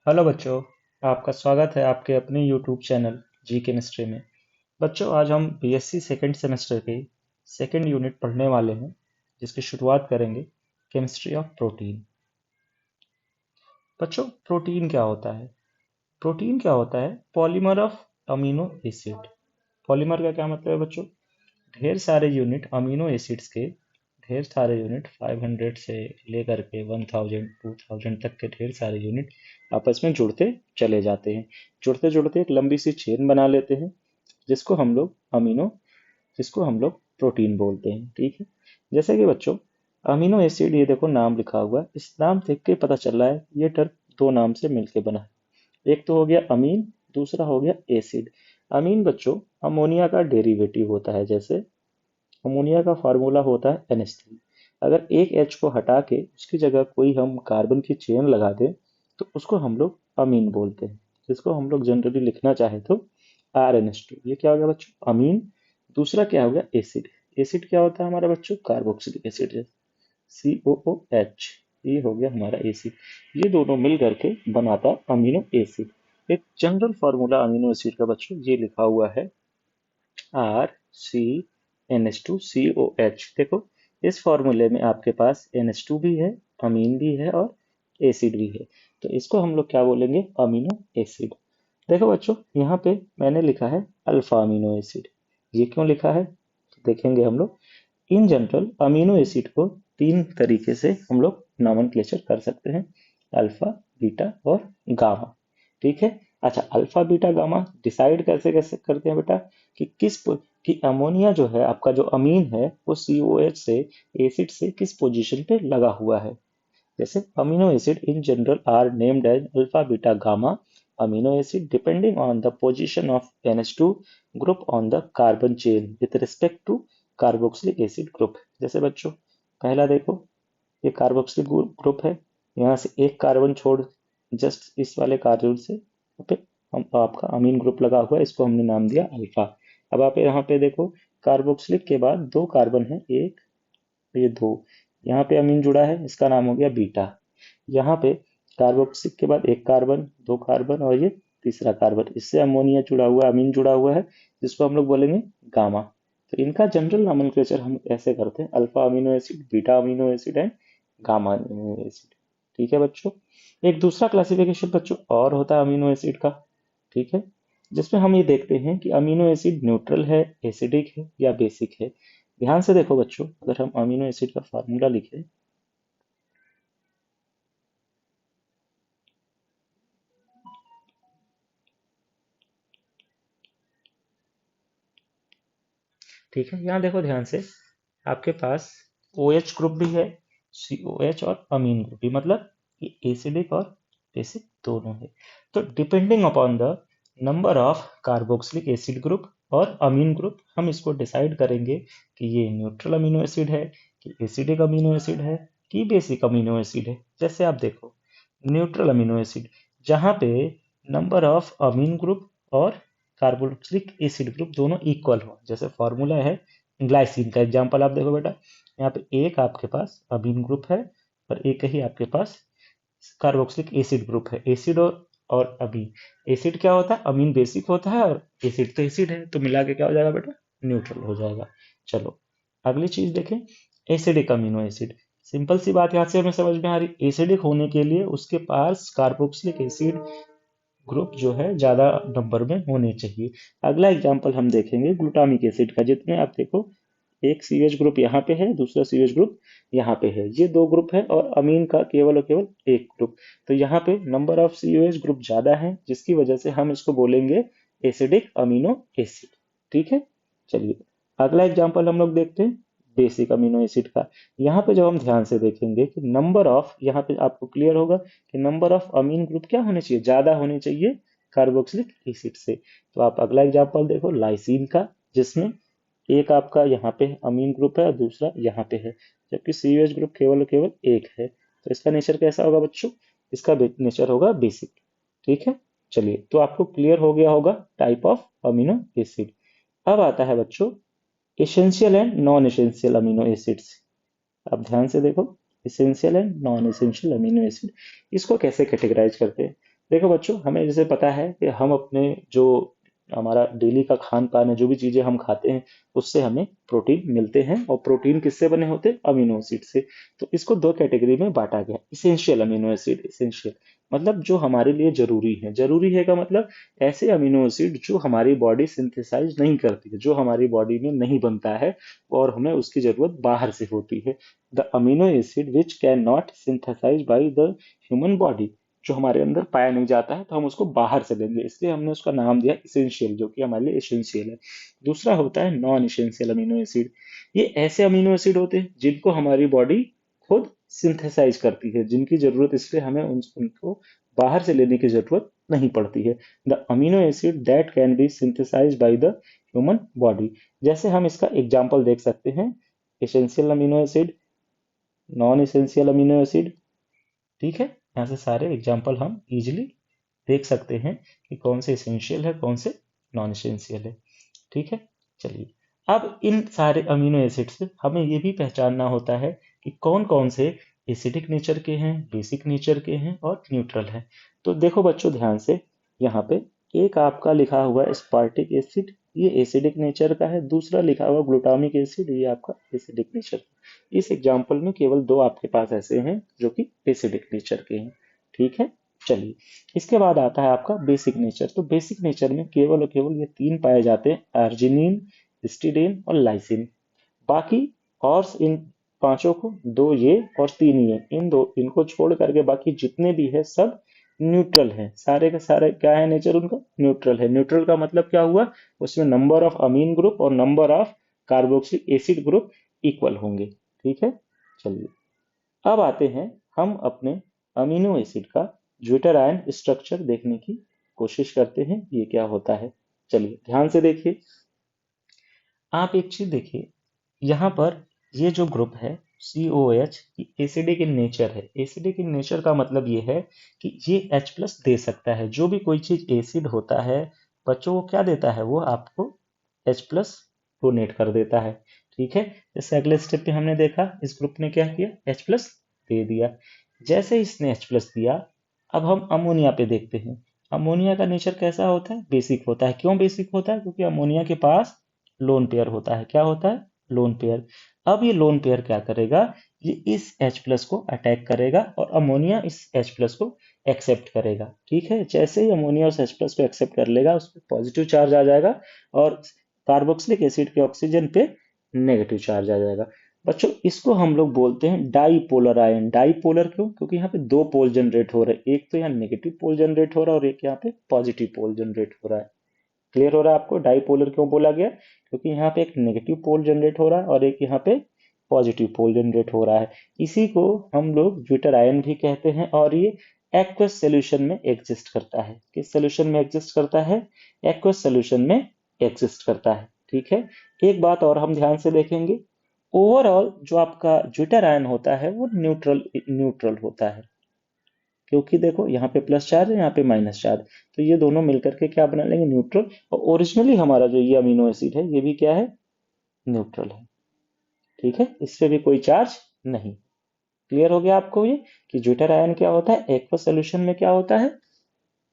Hello बच्चों। आपका स्वागत है आपके अपने यूट्यूब चैनल जी केमिस्ट्री में। बच्चों, आज हम बीएससी सेकेंड सेमेस्टर के सेकेंड यूनिट पढ़ने वाले हैं, जिसकी शुरुआत करेंगे केमिस्ट्री ऑफ प्रोटीन। बच्चों, प्रोटीन क्या होता है? प्रोटीन क्या होता है? Polymer of amino acid. Polymer का क्या मतलब है बच्चों? ढेर सारे यूनिट अमीनो एसिड्स के, ढेर सारे यूनिट 500 से लेकर के 1000 2000 तक के ढेर सारे यूनिट आपस में जुड़ते चले जाते हैं। जुड़ते जुड़ते एक लंबी सी चेन बना लेते हैं, जिसको हम लोग अमीनो जिसको हम लोग प्रोटीन बोलते हैं। ठीक है। जैसे कि बच्चों, अमीनो एसिड, ये देखो नाम लिखा हुआ है, इस नाम देख के पता चल रहा है ये टर्म दो नाम से मिलके बना है। एक तो हो गया अमीन, दूसरा हो गया एसिड। अमीन बच्चों अमोनिया का डेरिवेटिव होता है। जैसे अमोनिया का फार्मूला होता है NH3। अगर एक H को हटा के उसकी जगह कोई हम कार्बन की चेन लगा दें तो उसको हम लोग अमीन बोलते हैं, जिसको हम लोग जनरली लिखना चाहे तो RNH2। ये क्या हो गया बच्चों? अमीन। दूसरा क्या हो गया? एसिड। एसिड क्या होता है हमारा बच्चों? Carboxylic acid. COOH, ये हो गया हमारा एसिड। ये दोनों मिल करके बनाता अमीनो एसिड। एक जनरल फार्मूला अमीनो एसिड का बच्चों ये लिखा हुआ है, RCNH2COH। देखो, इस फॉर्मूले में आपके पास NH2 भी है, अमीन भी है और एसिड भी है। तो इसको हम लोग क्या बोलेंगे? Amino acid. देखो बच्चों, यहाँ पे मैंने लिखा है अल्फा अमीनो एसिड। ये क्यों लिखा है तो देखेंगे हम लोग। इन जनरल अमीनो एसिड को तीन तरीके से हम लोग नॉमेनक्लेचर कर सकते हैं: अल्फा, बीटा और गामा। ठीक है। अच्छा, अल्फा बीटा गामा डिसाइड कैसे कैसे करते हैं बेटा? कि कि अमोनिया जो है, आपका जो अमीन है, वो COH से, एसिड से किस पोजीशन पे लगा हुआ है। जैसे amino acid in general are named as alpha beta gamma amino acid depending on the position of NH2 group on the carbon chain with respect to carboxylic acid group. जैसे बच्चों, पहला देखो, ये कार्बोक्सिलिक ग्रुप है, यहाँ से एक carbon छोड़ जस्ट इस वाले कार्बन से यहाँ पे हम आपका अमीन ग्रुप लगा हुआ है, इसको हमने नाम दिया अल्फा। अब आप यहाँ पे देखो, कार्बोक्सिलिक के बाद दो कार्बन है, एक, ये दो, यहाँ पे अमीन जुड़ा है, इसका नाम हो गया बीटा। यहाँ पे कार्बोक्सिलिक के बाद एक कार्बन, दो कार्बन और ये तीसरा कार्बन, इससे अमोनिया जुड़ा हुआ है, अमीन जुड़ा हुआ है, जिसको हम लोग बोलेंगे गामा। तो इनका जनरल नॉमेनक्लेचर हम ऐसे करते हैं: alpha amino acid, beta amino acid and gamma amino acid. ठीक है बच्चों। एक दूसरा क्लासिफिकेशन बच्चों और होता है अमीनो एसिड का। ठीक है। जिसमें हम ये देखते हैं कि अमीनो एसिड न्यूट्रल है, एसिडिक है या बेसिक है। ध्यान से देखो बच्चों, अगर हम अमीनो एसिड का फार्मूला लिखें, ठीक है, यहाँ देखो ध्यान से, आपके पास OH ग्रुप भी है, COH और अमीन ग्रुप भी, मतलब ये एसिडिक और बेसिक दोनों है। तो depending upon the number of carboxylic acid group और अमीन ग्रुप, हम इसको डिसाइड करेंगे कि ये न्यूट्रल अमीनो एसिड है, कि एसिडिक अमीनो एसिड है, कि बेसिक अमीनो एसिड है। जैसे आप देखो, न्यूट्रल अमीनो एसिड, जहाँ पे नंबर ऑफ अमीन ग्रुप और कार्बोक्सिलिक एसिड ग्रुप दोनों इक्वल हो। जैसे फॉर्मूला है ग्लाइसिन का, एग्जांपल आप देखो बेटा, यहाँ पे एक आपके पास अमीन ग्रुप है और एक ही आपके पास कार्बोक्सिलिक एसिड ग्रुप है। एसिड और अमीन, एसिड क्या होता है? अमीन बेसिक होता है और एसिड तो एसिड है, तो मिला के क्या हो जाएगा बेटा? न्यूट्रल हो जाएगा। चलो, अगली चीज देखें, एसिडिक अमीनो एसिड। सिंपल सी बात यहाँ से हमें समझ में आ रही, एसिडिक होने के लिए उसके पास कार्बोक्सिलिक एसिड ग्रुप जो है ज्यादा नंबर में होने चाहिए। अगला एग्जांपल हम देखेंगे ग्लूटामिक एसिड का। जितने आप देखो, एक CH ग्रुप यहाँ पे है, दूसरा CH ग्रुप यहाँ पे है, ये दो ग्रुप है और अमीन का केवल और केवल एक ग्रुप। तो यहाँ पे नंबर ऑफ COH ग्रुप ज्यादा है, जिसकी वजह से हम इसको बोलेंगे एसिडिक अमीनो एसिड। ठीक है। चलिए, अगला एग्जांपल हम लोग देखते हैं बेसिक अमीनो एसिड का। यहाँ पे जब हम ध्यान से देखेंगे कि नंबर ऑफ, यहाँ पे आपको क्लियर होगा कि नंबर ऑफ अमीन ग्रुप क्या होने चाहिए? ज्यादा होने चाहिए कार्बोक्सिलिक एसिड से। तो आप अगला एग्जांपल देखो लाइसिन का, जिसमें एक आपका यहाँ पे अमीन ग्रुप है और दूसरा यहाँ पे है, जबकि COH ग्रुप केवल और केवल एक है। तो इसका नेचर कैसा होगा बच्चों? इसका नेचर होगा बेसिक। ठीक है। चलिए, तो आपको क्लियर हो गया होगा टाइप ऑफ अमीनो एसिड। अब आता है बच्चों essential and non essential amino acids. अब ध्यान से देखो, essential and non essential amino acid, इसको कैसे कैटेगराइज करते हैं। देखो बच्चों, हमें जैसे पता है कि हम अपने जो हमारा डेली का खान पान है, जो भी चीजें हम खाते हैं, उससे हमें प्रोटीन मिलते हैं। और प्रोटीन किससे बने होते हैं? अमीनो एसिड से। तो इसको दो कैटेगरी में बांटा गया। इसेंशियल अमीनो एसिड, इसेंशियल मतलब जो हमारे लिए जरूरी है। जरूरी है का मतलब ऐसे अमीनो एसिड जो हमारी बॉडी सिंथेसाइज नहीं करती है, जो हमारी बॉडी में नहीं बनता है और हमें उसकी जरूरत बाहर से होती है। The amino acid which can not synthesise by the human body, जो हमारे अंदर पाया नहीं जाता है, तो हम उसको बाहर से लेंगे, इसलिए हमने उसका नाम दिया इसेंशियल, जो कि हमारे लिए इसेंशियल है। दूसरा होता है नॉन इसेंशियल अमीनो एसिड। ये ऐसे अमीनो एसिड होते हैं जिनको हमारी बॉडी खुद सिंथेसाइज करती है, जिनकी जरूरत, इसलिए हमें उनको बाहर से लेने की जरूरत नहीं पड़ती है। The amino acid that can be synthesize by the human body. जैसे हम इसका एग्जाम्पल देख सकते हैं, essential amino acid, non essential amino acid. ठीक है, यहाँ से सारे एग्जाम्पल हम इजिली देख सकते हैं कि कौन से इसेंशियल है, कौन से नॉन इसेंशियल है। ठीक है, चलिए। अब इन सारे अमीनो एसिड से हमें ये भी पहचानना होता है कि कौन कौन से एसिडिक नेचर के हैं, बेसिक नेचर के हैं और न्यूट्रल हैं। तो देखो बच्चों ध्यान से, यहाँ पे एक आपका लिखा हुआ है स्पार्टिक एसिड, ये एसिडिक नेचर का है। दूसरा लिखा हुआ ग्लूटामिक एसिड, ये आपका एसिडिक नेचर। इस एग्जाम्पल में केवल दो आपके पास ऐसे हैं जो कि एसिडिक नेचर के हैं। ठीक है, चलिए। इसके बाद आता है आपका बेसिक नेचर। तो बेसिक नेचर में केवल और केवल ये तीन पाए जाते हैं, आर्जिनिन, हिस्टिडीन और लाइसिन। बाकी और इन पांचों को, दो ये और तीन ये, इन दो इनको छोड़ करके बाकी जितने भी है सब न्यूट्रल है। सारे के सारे क्या है नेचर उनका? न्यूट्रल है। न्यूट्रल का मतलब क्या हुआ? उसमें नंबर ऑफ अमीन ग्रुप और number of carboxylic acid group equal होंगे। ठीक है, चलिए। अब आते हैं हम अपने अमीनो एसिड का ज्विटर आयन स्ट्रक्चर देखने की कोशिश करते हैं, ये क्या होता है। चलिए ध्यान से देखिए। आप एक चीज देखिए, यहाँ पर ये जो ग्रुप है COH, एसिडिक इन नेचर है। एसिडिक इन नेचर का मतलब ये है कि ये H+ दे सकता है। जो भी कोई चीज एसिड होता है बच्चों, वो क्या देता है? वो आपको H+ डोनेट कर देता है। ठीक है, जैसे अगले स्टेप पे हमने देखा, इस ग्रुप ने क्या किया? H+ दे दिया। जैसे इसने H+ दिया, अब हम अमोनिया पे देखते हैं। अमोनिया का नेचर कैसा होता है? बेसिक होता है। क्यों बेसिक होता है? क्योंकि अमोनिया के पास लोन पेयर होता है। क्या होता है? Lone pair. अब ये लोन पेयर क्या करेगा? ये इस H+ को अटैक करेगा और अमोनिया इस H+ को एक्सेप्ट करेगा। ठीक है, जैसे ही अमोनिया उस H+ को एक्सेप्ट कर लेगा, उस पर पॉजिटिव चार्ज आ जाएगा और कार्बोक्सिलिक एसिड के ऑक्सीजन पे नेगेटिव चार्ज आ जाएगा। बच्चों इसको हम लोग बोलते हैं डाईपोलर आयन। डाईपोलर क्यों? क्योंकि यहाँ पे दो पोल जनरेट हो रहे हैं, एक तो यहाँ नेगेटिव पोल जनरेट हो रहा है और एक यहाँ पे पॉजिटिव पोल जनरेट हो रहा है। क्लियर हो रहा है आपको डाईपोलर क्यों बोला गया? क्योंकि यहाँ पे एक नेगेटिव पोल जनरेट हो रहा है और एक यहाँ पे पॉजिटिव पोल जनरेट हो रहा है। इसी को हम लोग ज्विटर आयन भी कहते हैं और ये एक्वस सॉल्यूशन में एग्जिस्ट करता है। किस सॉल्यूशन में एग्जिस्ट करता है? एक्वस सॉल्यूशन में एग्जिस्ट करता है। ठीक है, एक बात और हम ध्यान से देखेंगे, ओवरऑल जो आपका ज्विटर आयन होता है वो न्यूट्रल न्यूट्रल होता है। क्योंकि देखो यहाँ पे प्लस चार्ज है, यहाँ पे माइनस चार्ज, तो ये दोनों मिलकर के क्या बना लेंगे? न्यूट्रल। और ओरिजिनली हमारा जो ये अमीनो एसिड है, ये भी क्या है? न्यूट्रल है। ठीक है, इस पे भी कोई चार्ज नहीं। क्लियर हो गया आपको ये कि ज्विटर आयन क्या होता है, एक्वस सॉल्यूशन में क्या होता है।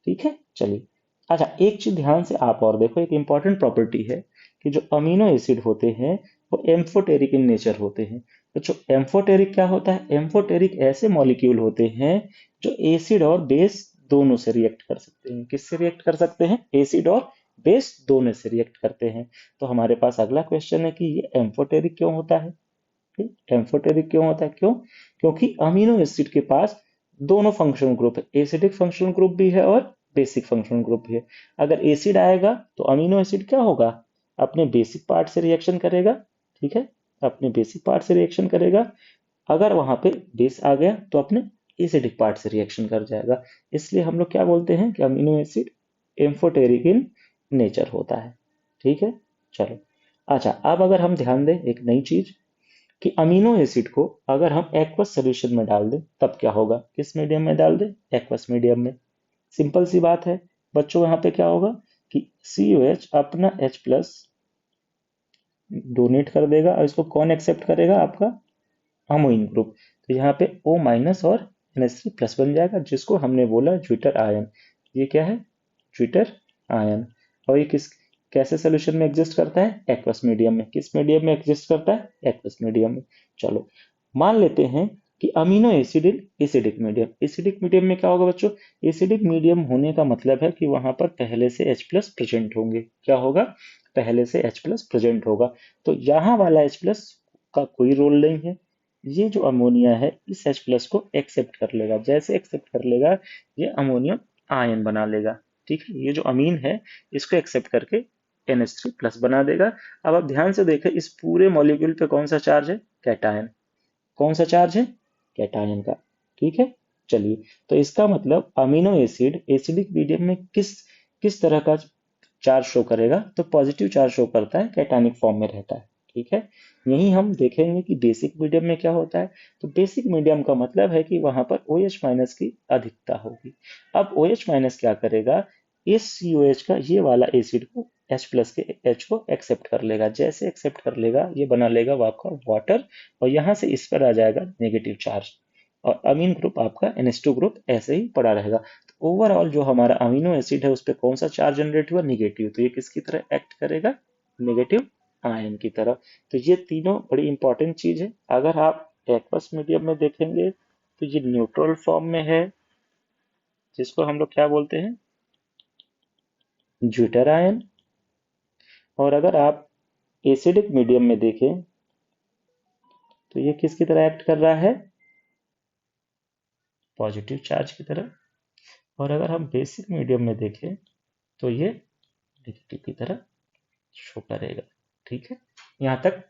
ठीक है, चलिए। अच्छा, एक चीज ध्यान से आप और देखो, एक इंपॉर्टेंट प्रॉपर्टी है कि जो अमीनो एसिड होते हैं वो एम्फोटेरिक इन नेचर होते हैं। तो जो एम्फोटेरिक क्या होता है? एम्फोटेरिक ऐसे मॉलिक्यूल होते हैं जो एसिड और बेस दोनों से रिएक्ट कर सकते हैं। किससे रिएक्ट कर सकते हैं? एसिड और बेस दोनों से रिएक्ट करते हैं। तो हमारे पास अगला क्वेश्चन है कि ये एम्फोटेरिक क्यों होता है? एम्फोटेरिक क्यों होता है? क्यों? क्योंकि अमीनो एसिड के पास दोनों फंक्शनल ग्रुप है, एसिडिक फंक्शनल ग्रुप भी है और बेसिक फंक्शनल ग्रुप भी है। अगर एसिड आएगा तो अमीनो एसिड क्या होगा? अपने बेसिक पार्ट से रिएक्शन करेगा। ठीक है, अपने बेसिक पार्ट से रिएक्शन करेगा। अगर वहां पे बेस आ गया तो अपने एसिडिक पार्ट से रिएक्शन कर जाएगा। इसलिए हम लोग क्या बोलते हैं कि amino acid amphoteric in nature होता है। ठीक है, चलो। अच्छा, अब अगर हम ध्यान दें एक नई चीज कि अमीनो एसिड को अगर हम एक्वस सॉल्यूशन में डाल दें तब क्या होगा? किस मीडियम में डाल दें? एक्वस मीडियम में। सिंपल सी बात है बच्चों, यहाँ पे क्या होगा कि COH अपना H+ डोनेट कर देगा और इसको कौन एक्सेप्ट करेगा? आपका अमोइन ग्रुप। तो यहाँ पे O- और NH3+ बन जाएगा, जिसको हमने बोला ज्विटर आयन। ये क्या है, ट्विटर आयन। और ये किस कैसे सोल्यूशन में एग्जिस्ट करता है, एक्वस मीडियम में। किस मीडियम में एग्जिस्ट करता है, एक्वस मीडियम में। चलो मान लेते हैं कि amino acid in acidic medium. Acidic medium में क्या होगा बच्चों, एसिडिक मीडियम होने का मतलब है कि वहां पर पहले से H प्लस प्रेजेंट होंगे। क्या होगा, पहले से H प्लस प्रेजेंट होगा। तो यहाँ वाला H प्लस का कोई रोल नहीं है। ये जो अमोनिया है इस H प्लस को एक्सेप्ट कर लेगा। जैसे एक्सेप्ट कर लेगा ये अमोनियम आयन बना लेगा। ठीक है, ये जो अमीन है इसको एक्सेप्ट करके NH3 प्लस बना देगा। अब आप ध्यान से देखें इस पूरे मॉलिक्यूल पे कौन सा चार्ज है, कैटायन। कौन सा चार्ज है, कैटायन का। ठीक है, चलिए तो इसका मतलब अमीनो एसिड एसिडिक मीडियम में किस किस तरह का चार्ज शो करेगा, तो पॉजिटिव चार्ज शो करता है, कैटायनिक फॉर्म में रहता है। ठीक है, यही हम देखेंगे कि बेसिक मीडियम में क्या होता है। तो बेसिक मीडियम का मतलब है कि वहां पर OH माइनस की अधिकता होगी। अब OH माइनस क्या करेगा, इस COH का ये वाला एसिड को H प्लस के H को एक्सेप्ट कर लेगा। जैसे एक्सेप्ट कर लेगा ये बना लेगा वो आपका वाटर, और यहाँ से इस पर आ जाएगा नेगेटिव चार्ज, और अमीन ग्रुप आपका NH2 ग्रुप ऐसे ही पड़ा रहेगा। तो ओवरऑल जो हमारा अमीनो एसिड है उस पर कौन सा चार्ज जनरेट हुआ, निगेटिव। तो ये किसकी तरह एक्ट करेगा, नेगेटिव आयन की तरह। तो ये तीनों बड़ी इंपॉर्टेंट चीज है। अगर आप एक्वस मीडियम में देखेंगे तो ये न्यूट्रल फॉर्म में है, जिसको हम लोग क्या बोलते हैं, ज्विटर आयन। और अगर आप एसिडिक मीडियम में देखें तो ये किसकी तरह एक्ट कर रहा है, पॉजिटिव चार्ज की तरह। और अगर हम बेसिक मीडियम में देखें तो ये नेगेटिव की तरह शो करेगा। ठीक है, यहाँ तक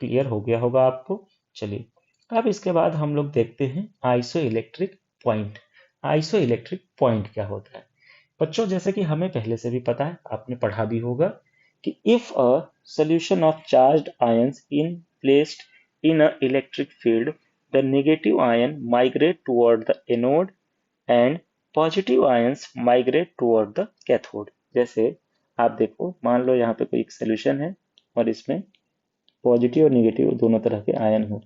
क्लियर हो गया होगा आपको। चलिए अब इसके बाद हम लोग देखते हैं iso electric point. Iso electric point क्या होता है बच्चों, जैसे कि हमें पहले से भी पता है, आपने पढ़ा भी होगा कि if a solution of charged ions in placed in a electric field, the negative ion migrate toward the anode and positive ions migrate toward the cathode। जैसे आप देखो, मान लो यहाँ पे कोई एक सोल्यूशन है और इसमें पॉजिटिव और निगेटिव दोनों तरह के आयन हो।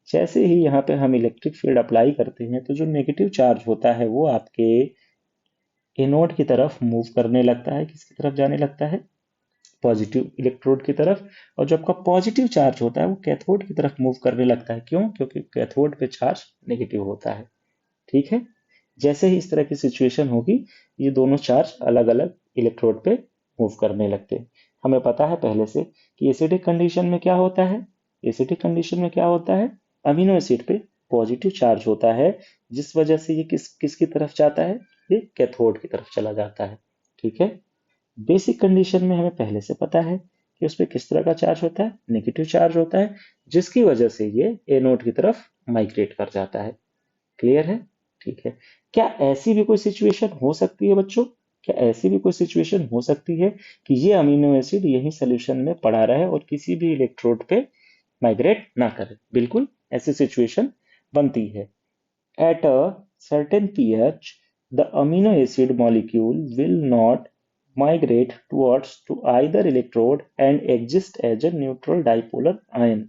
जैसे ही यहाँ पे हम इलेक्ट्रिक फील्ड अप्लाई करते हैं तो जो नेगेटिव चार्ज होता है वो आपके एनोड की तरफ मूव करने लगता है। किसकी तरफ जाने लगता है, पॉजिटिव इलेक्ट्रोड की तरफ। और जो आपका पॉजिटिव चार्ज होता है वो कैथोड की तरफ मूव करने लगता है। क्यों, क्योंकि कैथोड पे चार्ज नेगेटिव होता है। ठीक है, जैसे ही इस तरह की सिचुएशन होगी ये दोनों चार्ज अलग अलग इलेक्ट्रोड पे मूव करने लगते हैं। हमें पता है पहले से कि एसिडिक कंडीशन में क्या होता है, एसिडिक कंडीशन में क्या होता है, अमीनो एसिड पे पॉजिटिव चार्ज होता है, जिस वजह से ये किसकी तरफ जाता है, ये कैथोड की तरफ चला जाता है। ठीक है, बेसिक कंडीशन में हमें पहले से पता है कि उस पर किस तरह का चार्ज होता है, नेगेटिव चार्ज होता है, जिसकी वजह से ये एनोड की तरफ माइग्रेट कर जाता है। क्लियर है, ठीक है। क्या ऐसी भी कोई सिचुएशन हो सकती है बच्चों, क्या ऐसी भी कोई सिचुएशन हो सकती है कि ये अमीनो एसिड यही सोल्यूशन में पड़ा रहे और किसी भी इलेक्ट्रोड पे माइग्रेट ना करे, बिल्कुल ऐसी सिचुएशन बनती है। At a certain pH, the amino acid molecule will not migrate towards to either electrode and exist as a neutral dipolar ion।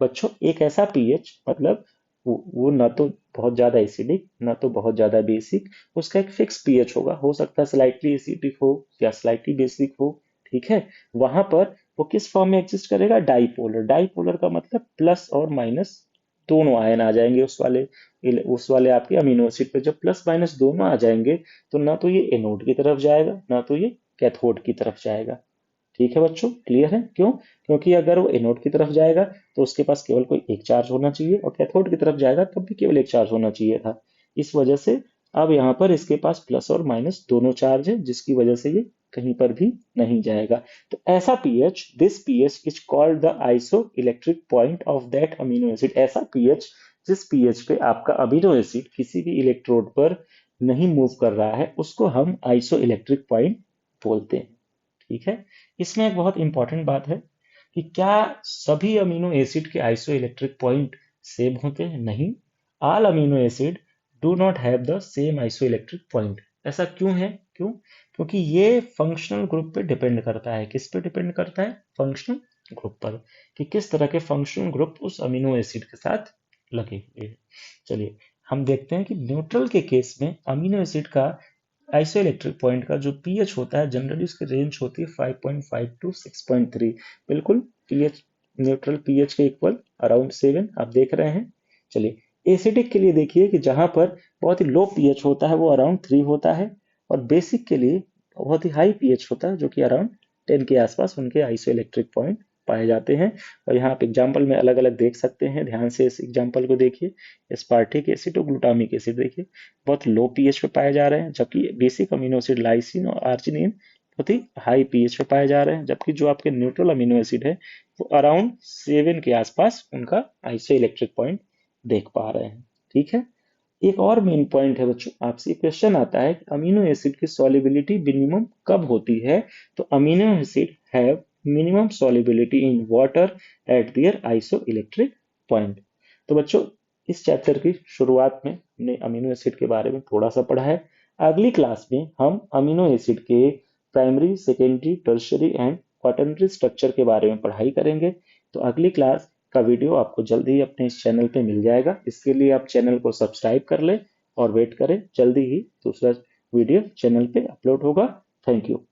बच्चों एक ऐसा पीएच मतलब वो ना तो बहुत ज्यादा एसिडिक ना तो बहुत ज्यादा बेसिक, उसका एक फिक्स पीएच होगा। हो सकता है स्लाइटली एसिडिक हो या स्लाइटली बेसिक हो। ठीक है, वहां पर वो किस फॉर्म में एग्जिस्ट करेगा, डाइपोलर। डाइपोलर का मतलब प्लस और माइनस दोनों आयन आ जाएंगे उस वाले आपके अमीनो एसिड पे। जब प्लस माइनस दोनों आ जाएंगे तो ना तो ये एनोड की तरफ जाएगा ना तो ये कैथोड की तरफ जाएगा। ठीक है बच्चों, क्लियर है। क्यों, क्योंकि अगर वो एनोड की तरफ जाएगा तो उसके पास केवल कोई एक चार्ज होना चाहिए, और कैथोड की तरफ जाएगा तब भी केवल एक चार्ज होना चाहिए था। इस वजह से अब यहाँ पर इसके पास प्लस और माइनस दोनों चार्ज है, जिसकी वजह से ये कहीं पर भी नहीं जाएगा। तो ऐसा pH, this pH is called the iso electric point of that amino acid. ऐसा पीएच जिस पीएच पे आपका अमीनो एसिड किसी भी इलेक्ट्रोड पर नहीं मूव कर रहा है उसको हम आइसो इलेक्ट्रिक पॉइंट बोलते हैं। ठीक है, इसमें एक बहुत इंपॉर्टेंट बात है कि क्या सभी अमीनो एसिड के आइसो इलेक्ट्रिक पॉइंट सेम होते हैं, नहीं। All amino acid do not have the same iso electric point. ऐसा क्यों है, क्यों, क्योंकि ये फंक्शनल ग्रुप पे डिपेंड करता है। किस पे डिपेंड करता है, फंक्शनल ग्रुप पर, कि किस तरह के फंक्शनल ग्रुप उस अमीनो एसिड के साथ लगे हुए हैं। चलिए हम देखते हैं कि न्यूट्रल के केस में अमीनो एसिड का आइसोइलेक्ट्रिक पॉइंट का जो पीएच होता है जनरली उसकी रेंज होती है 5.5 टू 6.3, बिल्कुल पीएच न्यूट्रल पीएच के इक्वल अराउंड 7 आप देख रहे हैं। चलिए एसिडिक के लिए देखिए कि जहां पर बहुत ही लो पीएच होता है वो अराउंड 3 होता है, और बेसिक के लिए बहुत ही हाई पीएच होता है जो कि अराउंड 10 के आसपास उनके आइसोइलेक्ट्रिक पॉइंट पाए जाते हैं। और यहाँ आप एग्जाम्पल में अलग अलग देख सकते हैं, ध्यान से इस एग्जाम्पल को देखिए। एस्पार्टिक एसिड और ग्लूटामिक एसिड देखिए बहुत लो पीएच पे पाए जा रहे हैं, जबकि बेसिक अमीनो एसिड लाइसिन और आर्जिनिन बहुत ही हाई पीएच पे पाए जा रहे हैं, जबकि जो आपके न्यूट्रल अमीनो एसिड है वो अराउंड 7 के आसपास उनका आइसो इलेक्ट्रिक पॉइंट देख पा रहे हैं। ठीक है, एक और मेन पॉइंट है बच्चों, आपसे क्वेश्चन आता है कि अमीनो एसिड की सॉल्युबिलिटी मिनिमम कब होती है? तो amino acid have minimum solubility in water at there iso electric point. तो बच्चों इस चैप्टर की शुरुआत में हमने अमीनो एसिड के बारे में थोड़ा सा पढ़ा है। अगली क्लास में हम अमीनो एसिड के primary, secondary, tertiary and quaternary structure के बारे में पढ़ाई करेंगे। तो अगली क्लास का वीडियो आपको जल्दी ही अपने इस चैनल पे मिल जाएगा। इसके लिए आप चैनल को सब्सक्राइब कर लें और वेट करें, जल्दी ही दूसरा वीडियो चैनल पे अपलोड होगा। Thank you.